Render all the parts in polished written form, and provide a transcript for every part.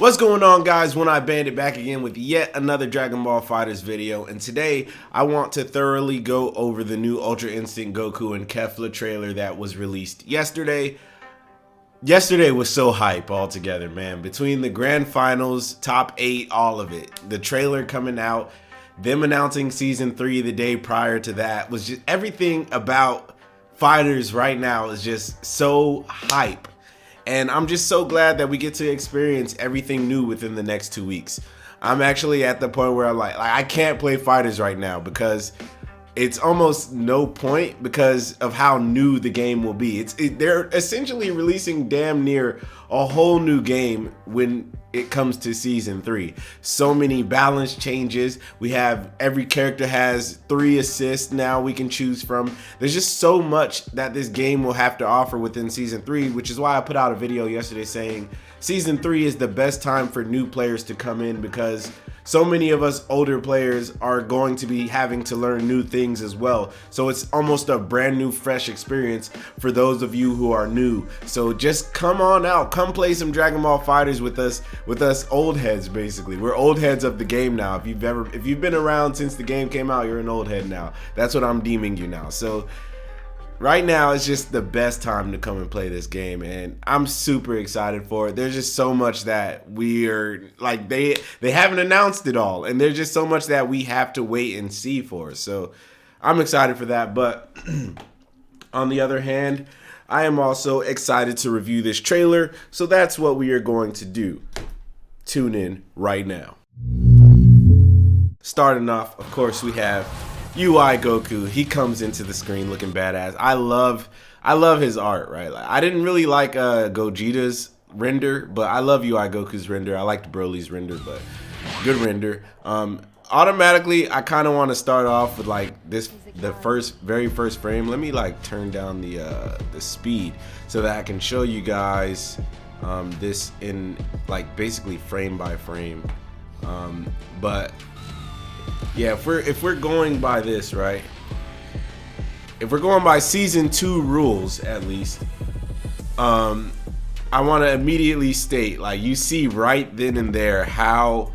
What's going on, guys? OneEyedBandit back again with yet another Dragon Ball FighterZ video, and today I want to thoroughly go over the new Ultra Instinct Goku and Kefla trailer that was released yesterday. Yesterday was so hype altogether, man. Between the grand finals, top 8, all of it. The trailer coming out, them announcing season 3 the day prior to that was just everything about FighterZ right now is just so hype. And I'm just so glad that we get to experience everything new within the next 2 weeks. I'm actually at the point where I'm like I can't play FighterZ right now because it's almost no point because of how new the game will be. They're essentially releasing damn near a whole new game when it comes to season 3. So many balance changes. We have every character has 3 assists now we can choose from. There's just so much that this game will have to offer within season 3, which is why I put out a video yesterday saying season 3 is the best time for new players to come in, because so many of us older players are going to be having to learn new things as well. So it's almost a brand new, fresh experience for those of you who are new. So just come on out, come play some Dragon Ball FighterZ with us old heads. Basically, we're old heads of the game now. If you've been around since the game came out, you're an old head now. That's what I'm deeming you now. So right now, it's just the best time to come and play this game, and I'm super excited for it. There's just so much that we're like, they haven't announced it all, and there's just so much that we have to wait and see for. So I'm excited for that, but on the other hand, I am also excited to review this trailer, so that's what we are going to do. Tune in right now. Starting off, of course, we have Ui Goku. He comes into the screen looking badass. I love his art, right? Like, I didn't really like Gogeta's render, but I love Ui Goku's render. I liked Broly's render, but good render. Automatically, I kind of want to start off with like the very first frame. Let me like turn down the speed so that I can show you guys this in like basically frame by frame. But yeah, if we're going by this, right? If we're going by season 2 rules, at least, I want to immediately state, like, you see right then and there how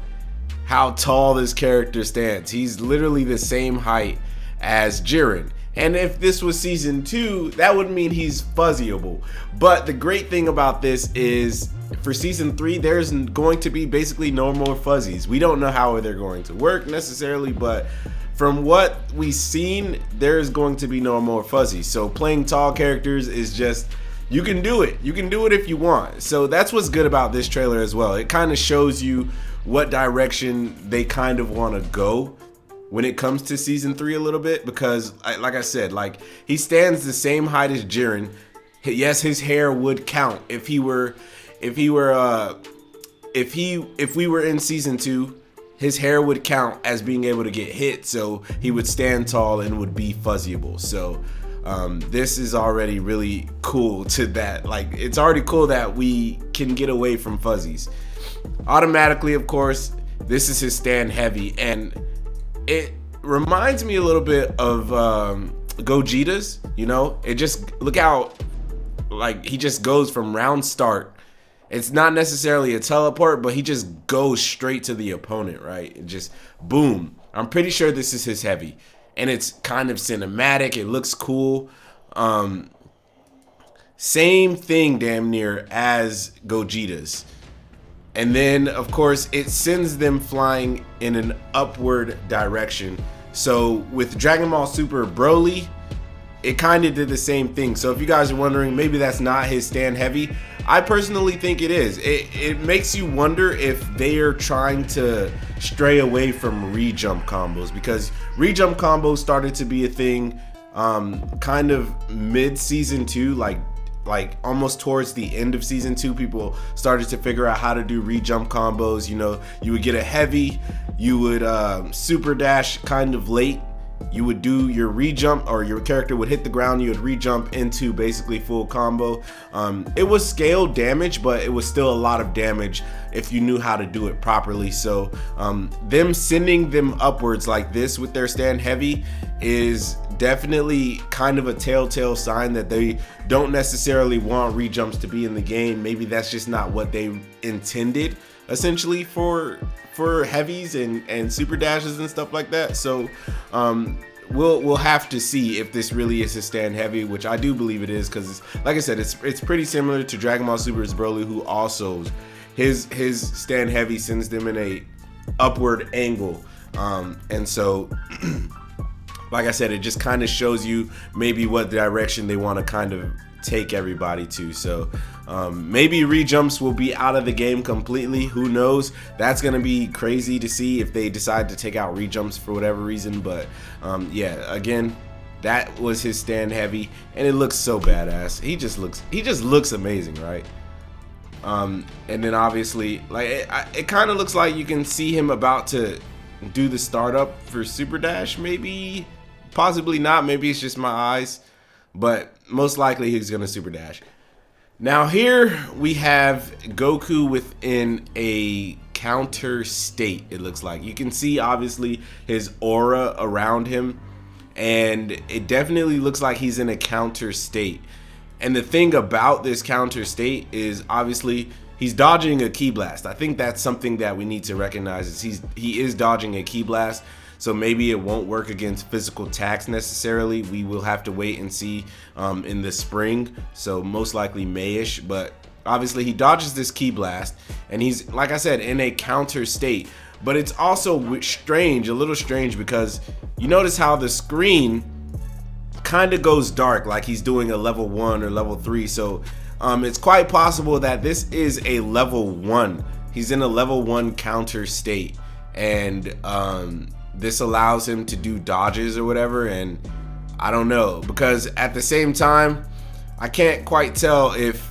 tall this character stands. He's literally the same height as Jiren. And if this was season 2, that would mean he's fuzzyable. But the great thing about this is, for season 3, there's going to be basically no more fuzzies. We don't know how they're going to work necessarily, but from what we've seen, there's going to be no more fuzzies. So playing tall characters is just, you can do it. You can do it if you want. So that's what's good about this trailer as well. It kind of shows you what direction they kind of want to go when it comes to season 3 a little bit, because like I said, like, he stands the same height as Jiren. Yes, his hair would count if we were in season 2. His hair would count as being able to get hit, so he would stand tall and would be fuzzyable. So this is already really cool to that. Like, it's already cool that we can get away from fuzzies. Automatically, of course, this is his stand heavy, and it reminds me a little bit of Gogeta's, you know? It just, look how, like, he just goes from round start. It's not necessarily a teleport, but he just goes straight to the opponent, right? And just boom. I'm pretty sure this is his heavy, and it's kind of cinematic. It looks cool. Same thing damn near as Gogeta's. And then, of course, it sends them flying in an upward direction. So with Dragon Ball Super Broly, it kind of did the same thing. So if you guys are wondering, maybe that's not his stand heavy, I personally think it is. It makes you wonder if they are trying to stray away from re-jump combos, because re-jump combos started to be a thing kind of mid-season 2, like almost towards the end of season 2. People started to figure out how to do re-jump combos. You know, you would get a heavy, you would super dash kind of late, you would do your re-jump, or your character would hit the ground, you would re-jump into basically full combo. It was scaled damage, but it was still a lot of damage if you knew how to do it properly. So them sending them upwards like this with their stand heavy is definitely kind of a telltale sign that they don't necessarily want re-jumps to be in the game. Maybe that's just not what they intended. essentially for heavies and super dashes and stuff like that. So we'll have to see if this really is his stand heavy, which I do believe it is, because like I said, it's pretty similar to Dragon Ball Super's Broly, who also his stand heavy sends them in a upward angle, and so like I said, it just kind of shows you maybe what direction they want to kind of take everybody to. So maybe rejumps will be out of the game completely. Who knows? That's gonna be crazy to see if they decide to take out rejumps for whatever reason. But yeah, again, that was his stand heavy, and it looks so badass. He just looks amazing, right? And then obviously, like it kind of looks like you can see him about to do the startup for Super Dash, maybe, possibly not. Maybe it's just my eyes, but most likely he's gonna Super Dash. Now here we have Goku within a counter state. It looks like you can see obviously his aura around him, and it definitely looks like he's in a counter state. And the thing about this counter state is obviously he's dodging a Ki Blast. I think that's something that we need to recognize, is he is dodging a Ki Blast. So maybe it won't work against physical attacks necessarily. We will have to wait and see in the spring. So most likely May-ish. But obviously he dodges this Ki Blast, and he's, like I said, in a counter state. But it's also strange, a little strange, because you notice how the screen kind of goes dark, like he's doing a level 1 or level 3. So it's quite possible that this is a level 1. He's in a level 1 counter state, and this allows him to do dodges or whatever. And I don't know, because at the same time I can't quite tell if,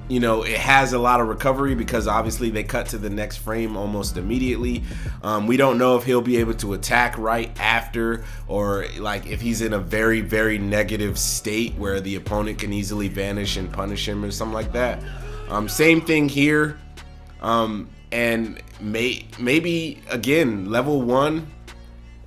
you know, it has a lot of recovery, because obviously they cut to the next frame almost immediately. We don't know if he'll be able to attack right after, or like if he's in a very, very negative state where the opponent can easily vanish and punish him or something like that. Same thing here. And maybe again level 1,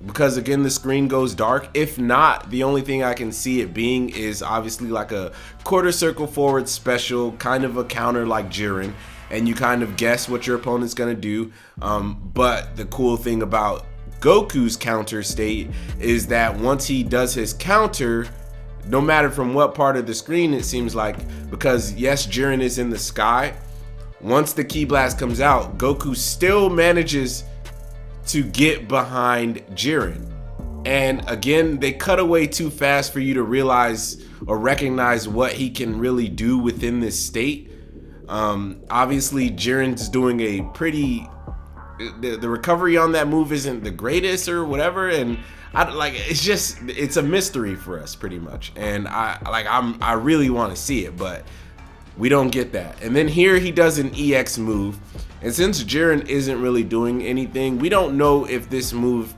because again the screen goes dark. If not, the only thing I can see it being is obviously like a quarter circle forward special, kind of a counter like Jiren, and you kind of guess what your opponent's gonna do. But the cool thing about Goku's counter state is that once he does his counter, no matter from what part of the screen, it seems like, because yes, Jiren is in the sky, once the Ki Blast comes out, Goku still manages to get behind Jiren. And again, they cut away too fast for you to realize or recognize what he can really do within this state. Obviously Jiren's doing a pretty, the recovery on that move isn't the greatest or whatever, and it's a mystery for us pretty much. And I really want to see it, but we don't get that. And then here he does an EX move, and since Jiren isn't really doing anything, we don't know if this move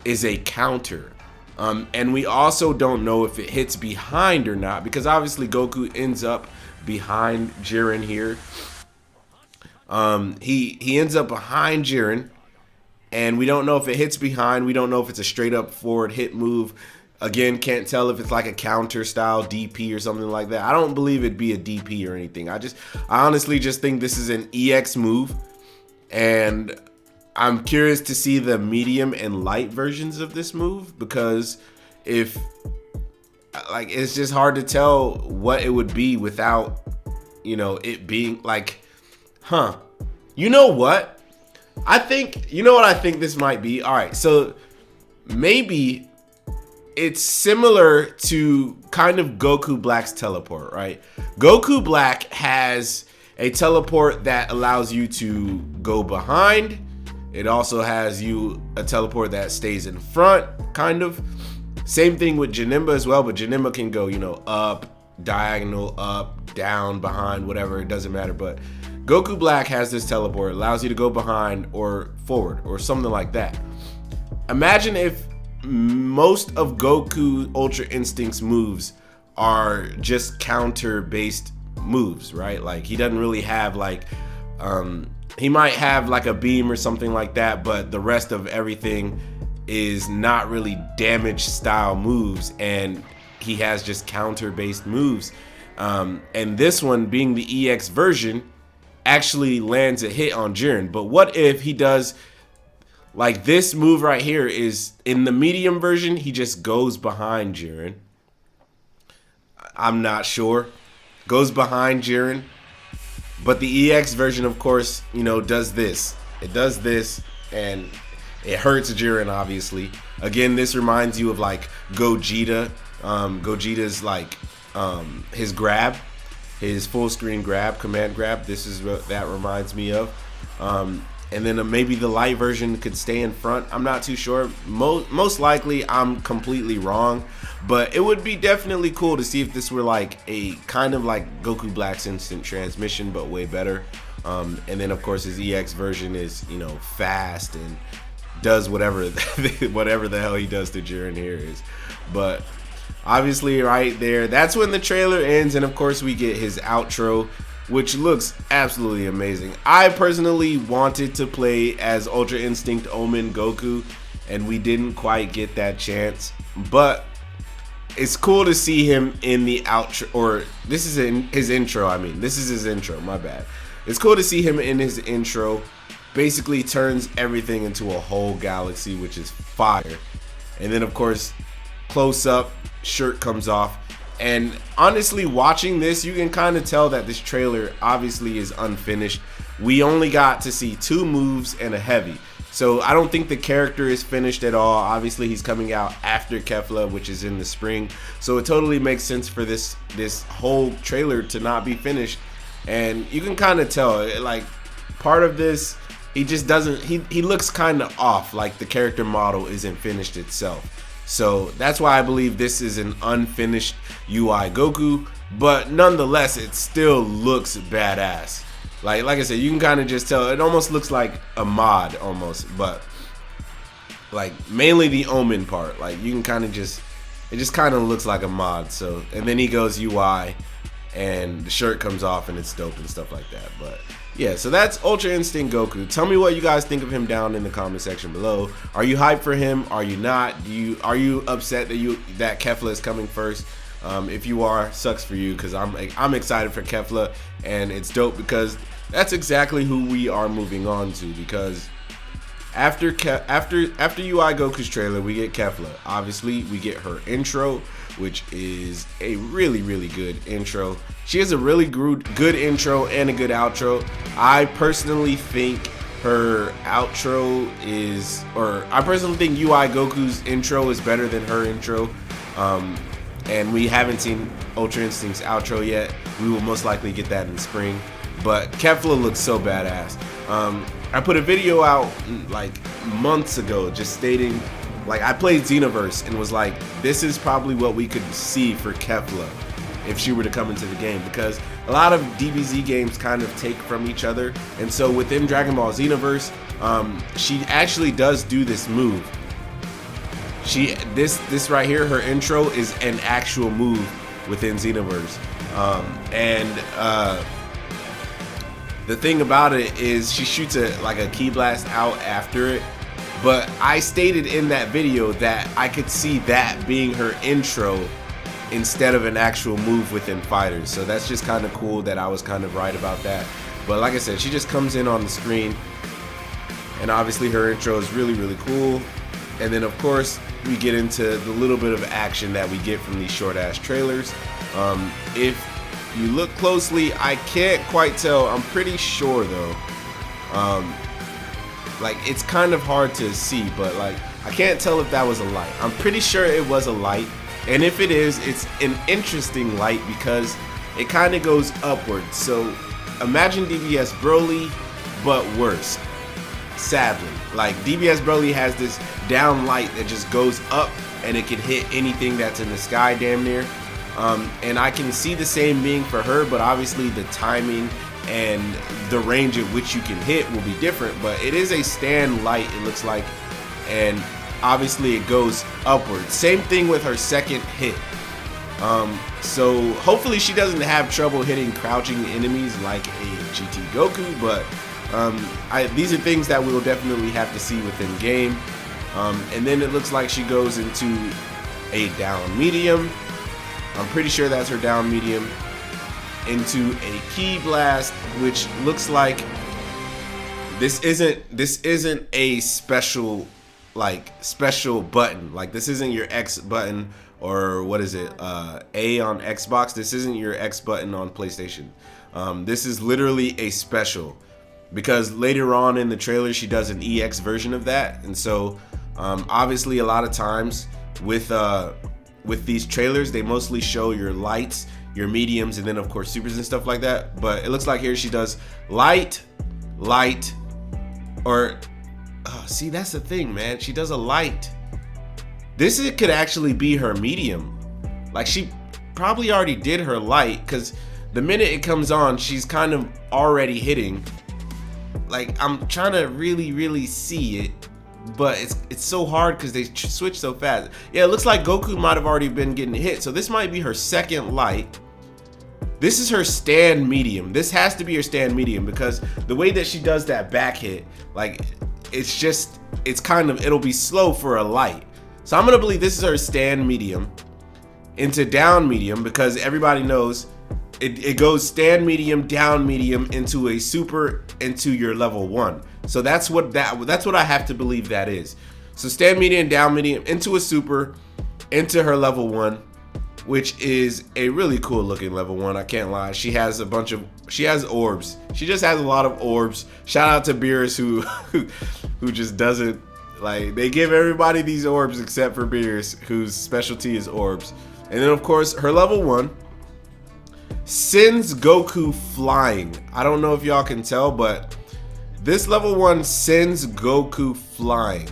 is a counter. And we also don't know if it hits behind or not, because obviously Goku ends up behind Jiren here. He ends up behind Jiren, and we don't know if it hits behind. We don't know if it's a straight up forward hit move. Again, can't tell if it's like a counter style DP or something like that. I don't believe it'd be a DP or anything. I honestly just think this is an EX move, and I'm curious to see the medium and light versions of this move, because if like, it's just hard to tell what it would be without, you know, it being like, you know what? I think this might be. All right, so maybe it's similar to kind of Goku Black's teleport, right? Goku Black has a teleport that allows you to go behind. It also has a teleport that stays in front, kind of. Same thing with Janemba as well, but Janemba can go, you know, up, diagonal, up, down, behind, whatever, it doesn't matter. But Goku Black has this teleport, allows you to go behind or forward or something like that. Imagine if most of Goku Ultra Instinct's moves are just counter based moves, right? Like he doesn't really have like he might have like a beam or something like that, but the rest of everything is not really damage style moves, and he has just counter based moves. And this one being the EX version actually lands a hit on Jiren. But what if he does, like this move right here is in the medium version, he just goes behind Jiren. I'm not sure. Goes behind Jiren. But the EX version, of course, you know, does this. It does this, and it hurts Jiren, obviously. Again, this reminds you of like Gogeta. Gogeta's like his grab, his full screen grab, command grab. This is what that reminds me of. And then maybe the light version could stay in front. I'm not too sure. Most likely I'm completely wrong, but it would be definitely cool to see if this were like a kind of like Goku Black's instant transmission, but way better. And then of course his EX version is, you know, fast and does whatever the hell he does to Jiren here is. But obviously right there, that's when the trailer ends, and of course we get his outro, which looks absolutely amazing. I personally wanted to play as Ultra Instinct Omen Goku, and we didn't quite get that chance, but it's cool to see him in the outro, or this is in his intro. I mean, this is his intro, my bad. It's cool to see him in his intro. Basically turns everything into a whole galaxy, which is fire. And then of course, close up, shirt comes off. And honestly, watching this, you can kind of tell that this trailer obviously is unfinished. We only got to see 2 moves and a heavy. So I don't think the character is finished at all. Obviously, he's coming out after Kefla, which is in the spring. So it totally makes sense for this whole trailer to not be finished. And you can kind of tell, like, part of this, he just doesn't, he looks kind of off, like the character model isn't finished itself. So that's why I believe this is an unfinished Ui Goku, but nonetheless, it still looks badass. Like I said, you can kind of just tell, it almost looks like a mod almost, but like mainly the Omen part, like you can kind of just, it just kind of looks like a mod. So, and then he goes UI and the shirt comes off and it's dope and stuff like that. But yeah, so that's Ultra Instinct Goku. Tell me what you guys think of him down in the comment section below. Are you hyped for him? Are you not? Are you upset that Kefla is coming first? If you are, sucks for you, because I'm excited for Kefla, and it's dope because that's exactly who we are moving on to. Because after Ui Goku's trailer, we get Kefla. Obviously, we get her intro, which is a really good intro. She has a really good intro and a good outro. I personally think her outro is, or I personally think Ui Goku's intro is better than her intro. And we haven't seen Ultra Instinct's outro yet. We will most likely get that in spring. But Kefla looks so badass. I put a video out like months ago just stating, like, I played Xenoverse and was like, this is probably what we could see for Kefla if she were to come into the game, because a lot of DBZ games kind of take from each other. And so within Dragon Ball Xenoverse, she actually does do this move. This right here, her intro is an actual move within Xenoverse. The thing about it is she shoots like a ki blast out after it. But I stated in that video that I could see that being her intro instead of an actual move within FighterZ. So that's just kind of cool that I was kind of right about that. But like I said, she just comes in on the screen, and obviously her intro is really cool. And then of course we get into the little bit of action that we get from these short ass trailers. If you look closely, I can't quite tell. I'm pretty sure though. Like, it's kind of hard to see, but like, I can't tell if that was a light. I'm pretty sure it was a light, and if it is, it's an interesting light because it kind of goes upwards. So imagine DBS Broly, but worse. Sadly, like DBS Broly has this down light that just goes up, and it can hit anything that's in the sky damn near. And I can see the same being for her, but obviously the timing and the range at which you can hit will be different. But it is a stand light, it looks like, and obviously it goes upwards. Same thing with her second hit. So hopefully she doesn't have trouble hitting crouching enemies like a GT Goku, but these are things that we will definitely have to see within game. And then it looks like she goes into a down medium. I'm pretty sure that's her down medium. into a Ki Blast, which looks like this isn't a special button. Like, this isn't your X button, or what is it, A on Xbox. This isn't your X button on PlayStation. This is literally a special, because later on in the trailer she does an EX version of that. And so obviously a lot of times with these trailers, they mostly show your lights, your mediums, and then of course supers and stuff like that. But it looks like here she does light, or see, that's the thing, man. She does a light. Could actually be her medium. Like, she probably already did her light, because the minute it comes on, she's kind of already hitting. Like, I'm trying to really see it, but it's so hard because they switch so fast. Yeah, it looks like Goku might have already been getting hit, so this might be her second light. This is her stand medium. This has to be her stand medium, because the way that she does that back hit, like, it'll be slow for a light. So I'm gonna believe this is her stand medium into down medium, because everybody knows it goes stand medium, down medium, into a super, into your level 1. So that's what I have to believe that is. So stand medium, down medium, into a super, into her level 1, which is a really cool looking level 1. I can't lie. She has orbs. She just has a lot of orbs. Shout out to Beerus, who just doesn't, like, they give everybody these orbs except for Beerus, whose specialty is orbs. And then of course her level 1 sends Goku flying. I don't know if y'all can tell, but this level 1 sends Goku flying.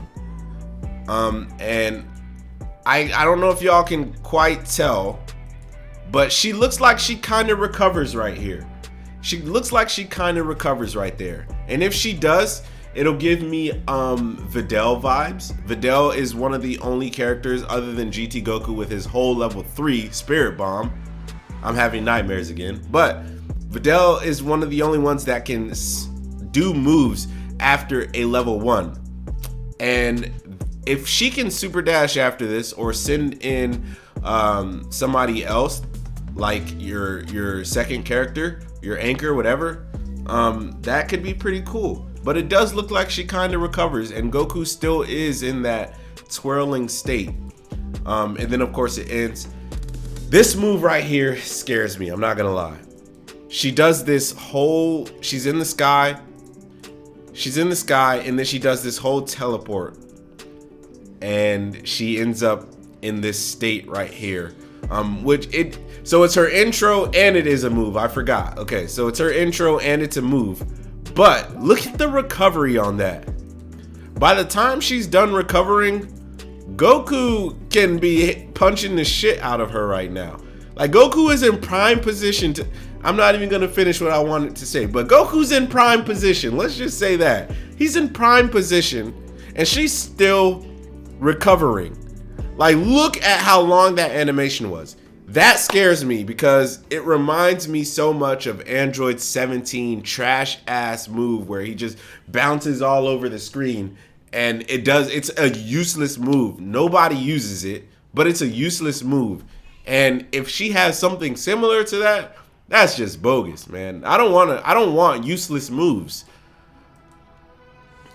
And I don't know if y'all can quite tell, but she looks like she kind of recovers right here. She looks like she kind of recovers right there. And if she does, it'll give me Videl vibes. Videl is one of the only characters other than GT Goku with his whole level 3 Spirit Bomb. I'm having nightmares again. But Videl is one of the only ones that can do moves after a level 1. And if she can super dash after this, or send in somebody else, like your second character, your anchor, whatever, that could be pretty cool. But it does look like she kind of recovers, and Goku still is in that twirling state. And then of course it ends. This move right here scares me, I'm not gonna lie. She does this whole, she's in the sky, and then she does this whole teleport, and she ends up in this state right here. So it's her intro and it is a move. I forgot. Okay, so it's her intro and it's a move. But look at the recovery on that. By the time she's done recovering, Goku can be punching the shit out of her right now. Like, Goku is in prime position to, I'm not even gonna finish what I wanted to say, but Goku's in prime position. Let's just say that. He's in prime position and she's still recovering. Like, look at how long that animation was. That scares me because it reminds me so much of Android 17 trash ass move where he just bounces all over the screen, and it's a useless move. Nobody uses it, but it's a useless move. And if she has something similar to that, that's just bogus, man. I don't want useless moves.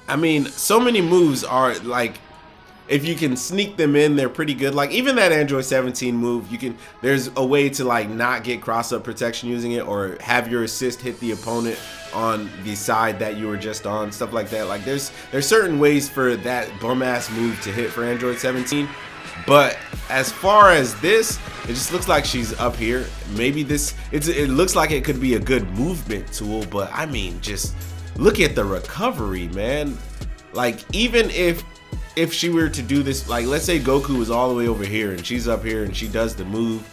I mean, so many moves are like, if you can sneak them in, they're pretty good. Like, even that Android 17 move, there's a way to like not get cross-up protection using it, or have your assist hit the opponent on the side that you were just on, stuff like that. Like, there's certain ways for that bum-ass move to hit for Android 17. But as far as this, it just looks like she's up here. Maybe it looks like it could be a good movement tool, but I mean, just look at the recovery, man. Like, even if she were to do this, like, let's say Goku is all the way over here and she's up here and she does the move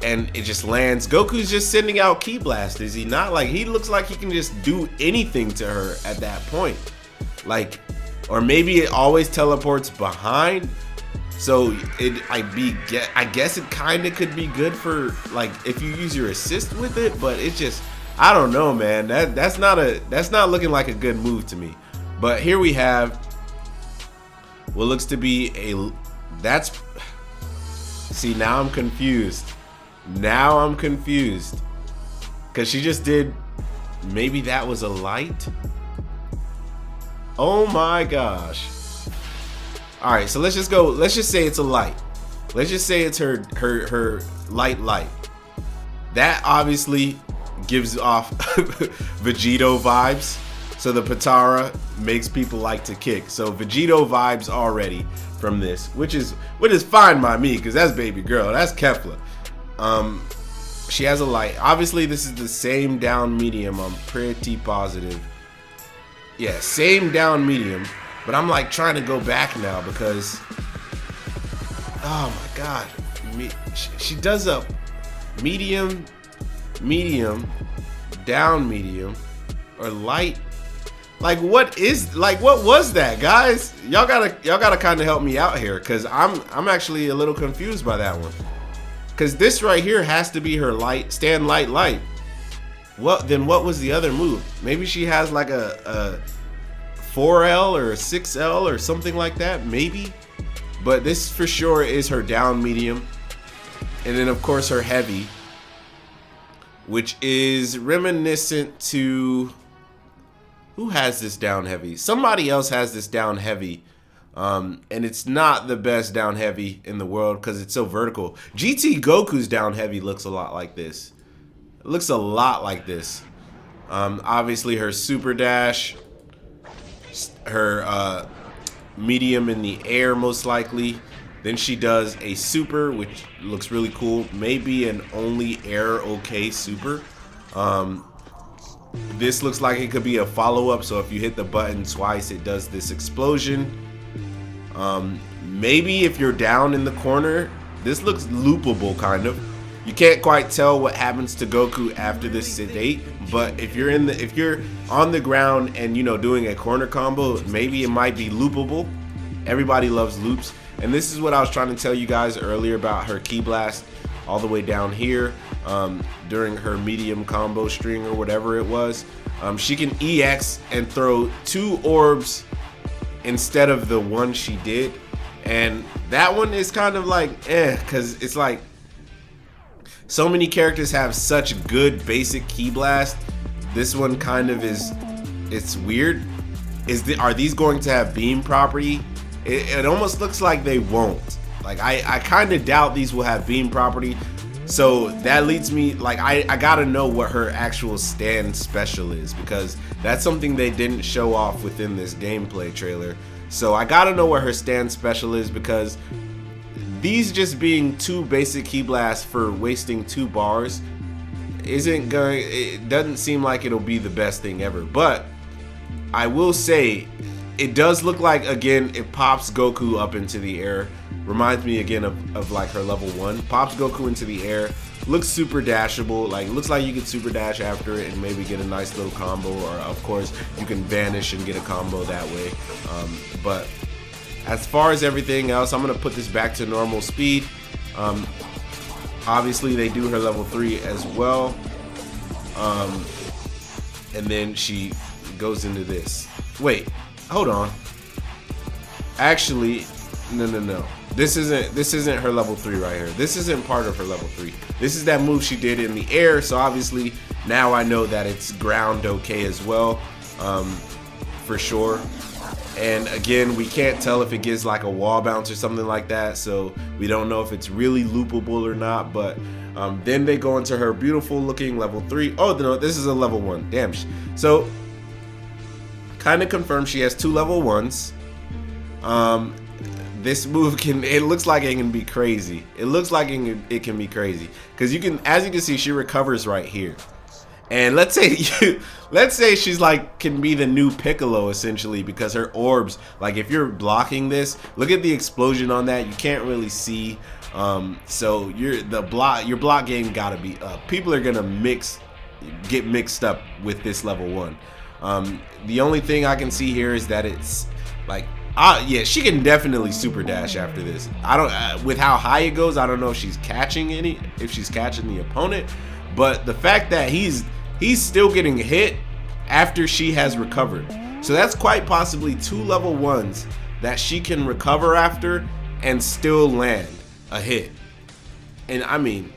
and it just lands, Goku's just sending out Ki Blast, is he not? Like, he looks like he can just do anything to her at that point. Like, or maybe it always teleports behind. So I guess it kind of could be good for, like, if you use your assist with it, but it just, I don't know, man. That's not looking like a good move to me. But here we have what looks to be see, now I'm confused. Now I'm confused. Because she just did... Maybe that was a light? Oh my gosh. Alright, so let's just go... Let's just say it's a light. Let's just say it's her light. That obviously gives off Vegito vibes. So the Patara makes people like to kick. So Vegito vibes already from this, which is fine by me, because that's baby girl. That's Kefla. She has a light. Obviously, this is the same down medium. I'm pretty positive. Yeah, same down medium. But I'm like trying to go back now because, oh my god, she does a medium, down medium, or light. Like what was that, guys? Y'all gotta kind of help me out here, cause I'm actually a little confused by that one. Cause this right here has to be her light, stand light. Then what was the other move? Maybe she has like a 4L or a 6L or something like that, maybe. But this for sure is her down medium. And then of course her heavy, which is reminiscent to, who has this down heavy? Somebody else has this down heavy. And it's not the best down heavy in the world because it's so vertical. GT Goku's down heavy looks a lot like this. It looks a lot like this. Obviously her super dash, her medium in the air most likely. Then she does a super, which looks really cool. Maybe an only air okay super. This looks like it could be a follow-up, so if you hit the button twice, it does this explosion. Maybe if you're down in the corner, this looks loopable kind of. You can't quite tell what happens to Goku after this sedate, but if you're on the ground and doing a corner combo, maybe it might be loopable. Everybody loves loops, and this is what I was trying to tell you guys earlier about her Ki Blast all the way down here during her medium combo string or whatever it was. She can EX and throw 2 orbs instead of the one she did, and that one is kind of like because it's like so many characters have such good basic Ki Blast. This one kind of it's weird. Are these going to have beam property? It almost looks like they won't. Like I kind of doubt these will have beam property. So that leads me, like, I gotta know what her actual stand special is, because that's something they didn't show off within this gameplay trailer. So I gotta know what her stand special is, because these just being 2 basic Ki Blasts for wasting 2 bars it doesn't seem like it'll be the best thing ever. But I will say, it does look like, again, it pops Goku up into the air. Reminds me again of like her level 1. Pops Goku into the air. Looks super dashable. Like, looks like you could super dash after it and maybe get a nice little combo. Or of course you can vanish and get a combo that way. But as far as everything else, I'm gonna put this back to normal speed. Obviously they do her level 3 as well. And then she goes into this. Wait, hold on. Actually, no. This isn't her level 3 right here. This isn't part of her level 3. This is that move she did in the air. So obviously now I know that it's ground okay as well, for sure. And again, we can't tell if it gives like a wall bounce or something like that. So we don't know if it's really loopable or not. But then they go into her beautiful looking level 3. Oh no, this is a level 1. Damn. So kind of confirmed she has 2 level 1s. This move it looks like it can be crazy. It looks like it can be crazy, because as you can see, she recovers right here. And let's say she's like, can be the new Piccolo essentially, because her orbs, like if you're blocking this, look at the explosion on that. You can't really see. So your block game gotta be up. People are gonna get mixed up with this level 1. The only thing I can see here is that it's like, yeah, she can definitely super dash after this. I don't, with how high it goes, I don't know if she's catching the opponent, but the fact that he's still getting hit after she has recovered. So that's quite possibly 2 level 1s that she can recover after and still land a hit. And I mean,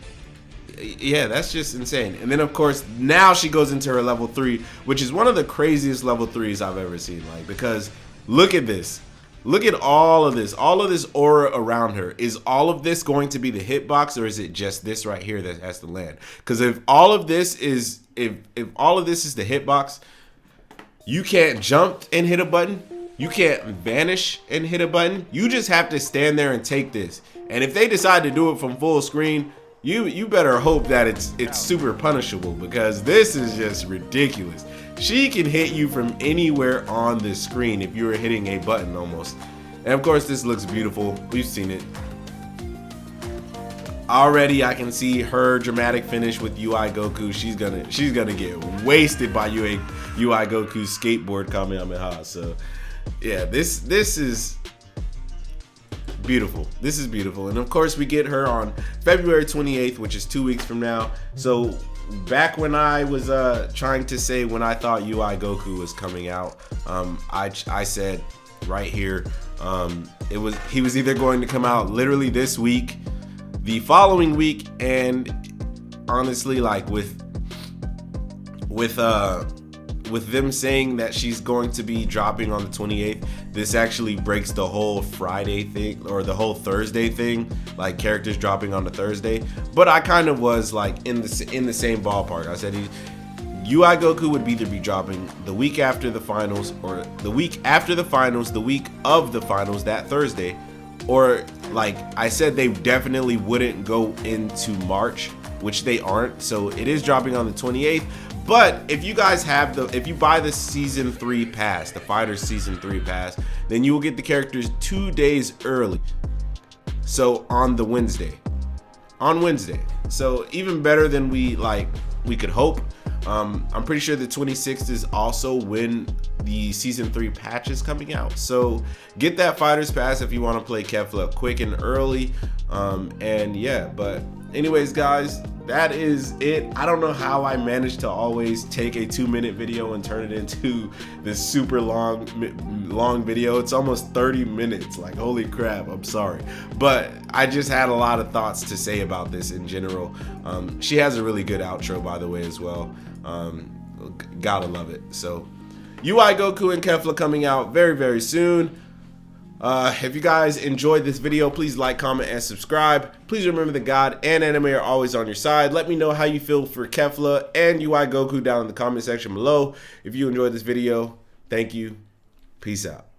Yeah, that's just insane. And then of course now she goes into her level 3, which is one of the craziest level 3s I've ever seen. Like, because look at this. Look at all of this aura around her. Is all of this going to be the hitbox, or is it just this right here that has to land? Because if all of this is if all of this is the hitbox, you can't jump and hit a button. You can't vanish and hit a button. You just have to stand there and take this. And if they decide to do it from full screen, you better hope that it's super punishable, because this is just ridiculous. She can hit you from anywhere on the screen if you were hitting a button almost. And of course this looks beautiful. We've seen it. Already I can see her dramatic finish with Ui Goku. She's gonna get wasted by Ui Goku's skateboard Kamehameha. So yeah, this is beautiful. This is beautiful. And of course we get her on February 28th, which is 2 weeks from now. So back when I was trying to say when I thought Ui Goku was coming out, I said right here, he was either going to come out literally this week, the following week, and honestly, like with them saying that she's going to be dropping on the 28th, this actually breaks the whole Friday thing, or the whole Thursday thing, like characters dropping on the Thursday. But I kind of was like in the same ballpark. I said Ui Goku would either be dropping the week after the finals, or the week after the finals, the week of the finals, that Thursday, or like I said, they definitely wouldn't go into March, which they aren't. So it is dropping on the 28th. But if you guys have if you buy the season 3 pass, the FighterZ season 3 pass, then you will get the characters 2 days early. So on Wednesday. So even better than we could hope. I'm pretty sure the 26th is also when the season 3 patch is coming out. So get that FighterZ pass if you want to play Kefla quick and early. And yeah, but anyways guys, that is it. I don't know how I managed to always take a 2-minute video and turn it into this super long video. It's almost 30 minutes. Like, holy crap, I'm sorry. But I just had a lot of thoughts to say about this in general. She has a really good outro, by the way, as well. Gotta love it. So Ui Goku and Kefla coming out very, very soon. If you guys enjoyed this video, please like, comment, and subscribe. Please remember that God and anime are always on your side. Let me know how you feel for Kefla and Ui Goku down in the comment section below. If you enjoyed this video, thank you. Peace out.